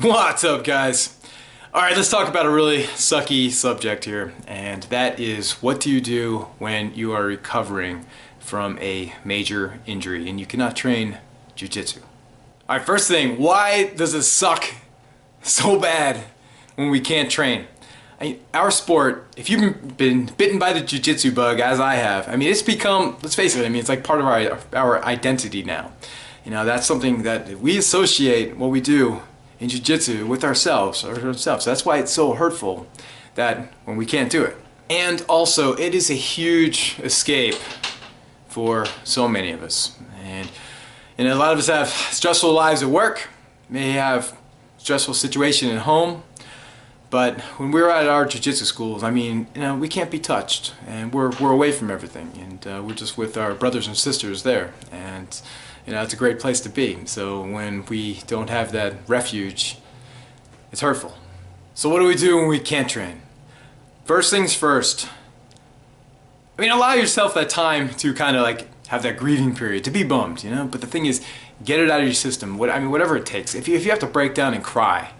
What's up, guys? Alright, let's talk about a really sucky subject here, and that is what do you do when you are recovering from a major injury and you cannot train Jiu Jitsu? Alright, first thing, why does it suck so bad when we can't train? Our sport, if you've been bitten by the Jiu Jitsu bug, as I have, it's become, let's face it, it's like part of our identity now. That's something that we associate what we do in Jiu Jitsu with ourselves. That's why it's so hurtful that when we can't do it. And also, it is a huge escape for so many of us. And a lot of us have stressful lives at work, may have stressful situation at home. But when we're at our jiu-jitsu schools, we can't be touched, and we're away from everything, and we're just with our brothers and sisters there, and it's a great place to be. So when we don't have that refuge, it's hurtful. So what do we do when we can't train? First things first. Allow yourself that time to kind of like have that grieving period, to be bummed, But the thing is, get it out of your system. Whatever it takes. If you have to break down and cry,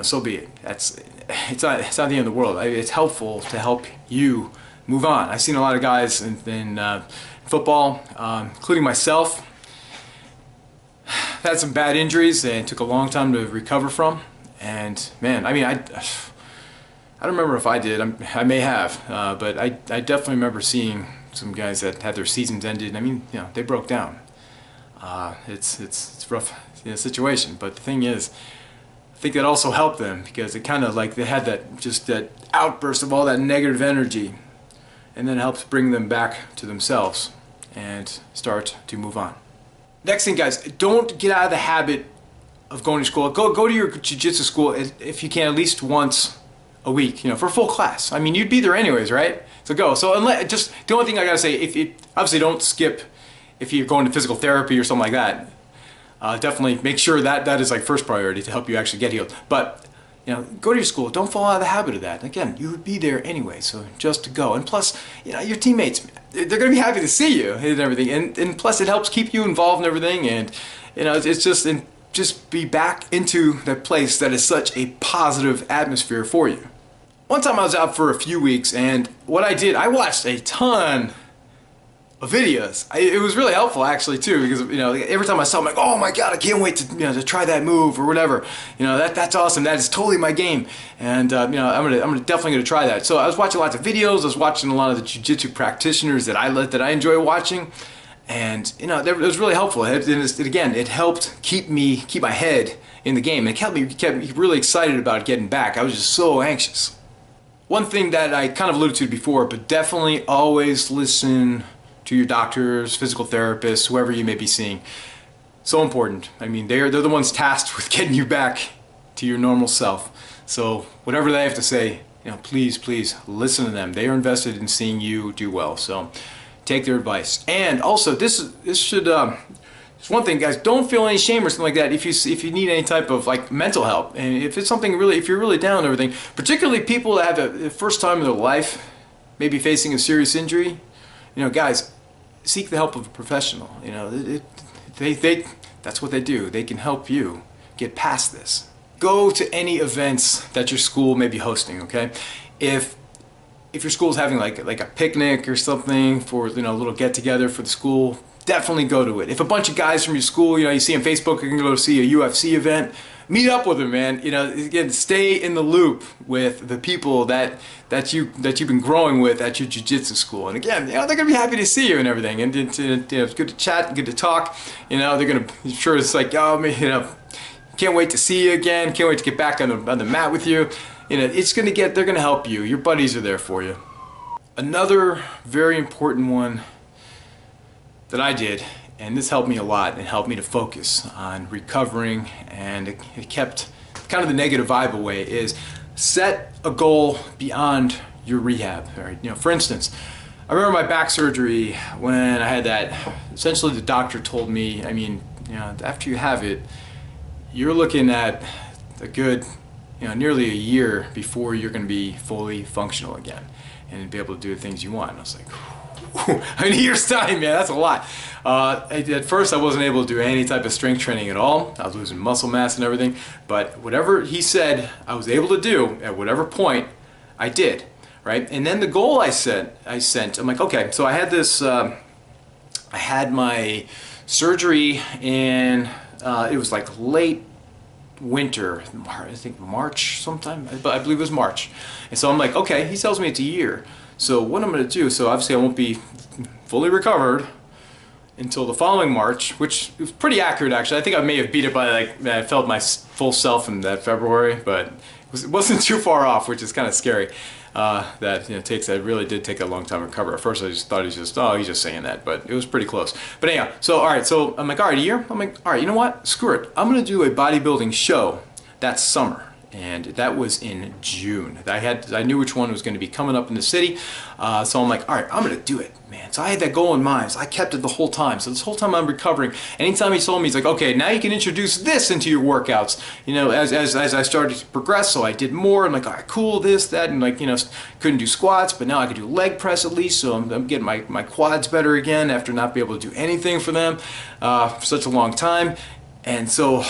so be it. It's not the end of the world. It's helpful to help you move on. I've seen a lot of guys in football, including myself, had some bad injuries and took a long time to recover from. And man, I don't remember if I did. I may have, but I definitely remember seeing some guys that had their seasons ended. They broke down. It's a rough situation. But the thing is, I think that also helped them because it kind of like they had that outburst of all that negative energy, and then it helps bring them back to themselves and start to move on. Next thing, guys, don't get out of the habit of going to school. Go to your jiu-jitsu school if you can at least once a week, for a full class. You'd be there anyways, right? So go. So just the only thing I gotta say, if you obviously don't skip if you're going to physical therapy or something like that. Definitely make sure that is like first priority to help you actually get healed. But go to your school. Don't fall out of the habit of that. Again, you would be there anyway, so just go. And plus, your teammates, they're going to be happy to see you and everything. And plus, it helps keep you involved in everything. And it's just be back into that place that is such a positive atmosphere for you. One time I was out for a few weeks, and what I did, I watched a ton of videos. It was really helpful actually too, because every time I saw them, I'm like, oh my god, I can't wait to to try that move or whatever. That's awesome. That is totally my game, and I'm definitely gonna try that. So I was watching lots of videos. I was watching a lot of the jiu-jitsu practitioners that I enjoy watching, and it was really helpful. It helped keep my head in the game. It kept me really excited about getting back. I was just so anxious. One thing that I kind of alluded to before, but definitely always listen to your doctors, physical therapists, whoever you may be seeing. So important. They're the ones tasked with getting you back to your normal self. So whatever they have to say, please listen to them. They are invested in seeing you do well. So take their advice. And also, this should it's one thing, guys. Don't feel any shame or something like that if you need any type of like mental help, and if it's something really, if you're really down and everything, particularly people that have the first time in their life, maybe facing a serious injury. Guys, seek the help of a professional. That's what they do. They can help you get past this. Go to any events that your school may be hosting, okay? If your school's having like a picnic or something for a little get together for the school, definitely go to it. If a bunch of guys from your school, you see on Facebook, you can go see a UFC event, meet up with them, man. Again, stay in the loop with the people that you've been growing with at your jiu-jitsu school. And again, they're gonna be happy to see you and everything. And it's good to chat, good to talk. They're gonna, I'm sure it's like, oh man, can't wait to see you again. Can't wait to get back on the mat with you. They're gonna help you. Your buddies are there for you. Another very important one that I did, and this helped me a lot and helped me to focus on recovering, and it kept kind of the negative vibe away, is set a goal beyond your rehab. Right? For instance, I remember my back surgery when I had that. Essentially, the doctor told me, after you have it, you're looking at a good, nearly a year before you're going to be fully functional again and be able to do the things you want. And I was like, a year's time, man, that's a lot. At first I wasn't able to do any type of strength training at all. I was losing muscle mass and everything, but whatever he said I was able to do at whatever point, I did, right? And then the goal I sent, I'm like, okay, so I had this, I had my surgery in, it was like late winter, I think March sometime, but I believe it was March. And so I'm like, okay, he tells me it's a year. So what I'm going to do, so obviously I won't be fully recovered until the following March, which was pretty accurate actually. I think I may have beat it by like, I felt my full self in that February, but it wasn't too far off, which is kind of scary. That that really did take a long time to recover. At first I just thought he's just saying that, but it was pretty close. But anyhow, so alright, so I'm like, alright, a year? I'm like, alright, you know what? Screw it. I'm gonna do a bodybuilding show that summer. And that was in June. I knew which one was going to be coming up in the city, so I'm like, all right, I'm going to do it, man. So I had that goal in mind. So I kept it the whole time. So this whole time I'm recovering. Anytime he told me, he's like, okay, now you can introduce this into your workouts. As I started to progress, so I did more. I'm like, all right, cool, this, that, and like, couldn't do squats, but now I could do leg press at least. So I'm getting my quads better again after not being able to do anything for them for such a long time. And so,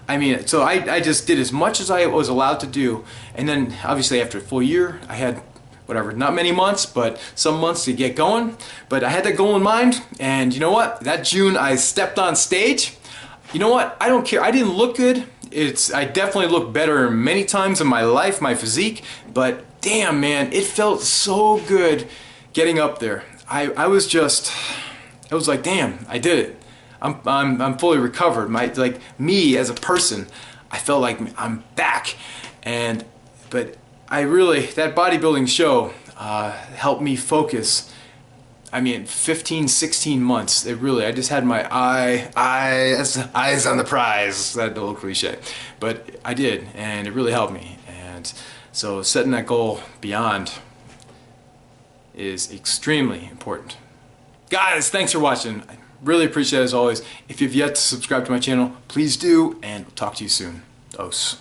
I just did as much as I was allowed to do, and then obviously after a full year, I had whatever, not many months, but some months to get going. But I had that goal in mind, and you know what? That June I stepped on stage. You know what? I don't care. I didn't look good. I definitely looked better many times in my life, my physique, but damn, man, it felt so good getting up there. I was like, damn, I did it. I'm fully recovered. Me as a person, I felt like I'm back. But that bodybuilding show helped me focus. 15, 16 months. I just had my eyes on the prize. That little cliche, but I did, and it really helped me. And so setting that goal beyond is extremely important. Guys, thanks for watching. Really appreciate it as always. If you've yet to subscribe to my channel, please do, and we'll talk to you soon. Ooosss.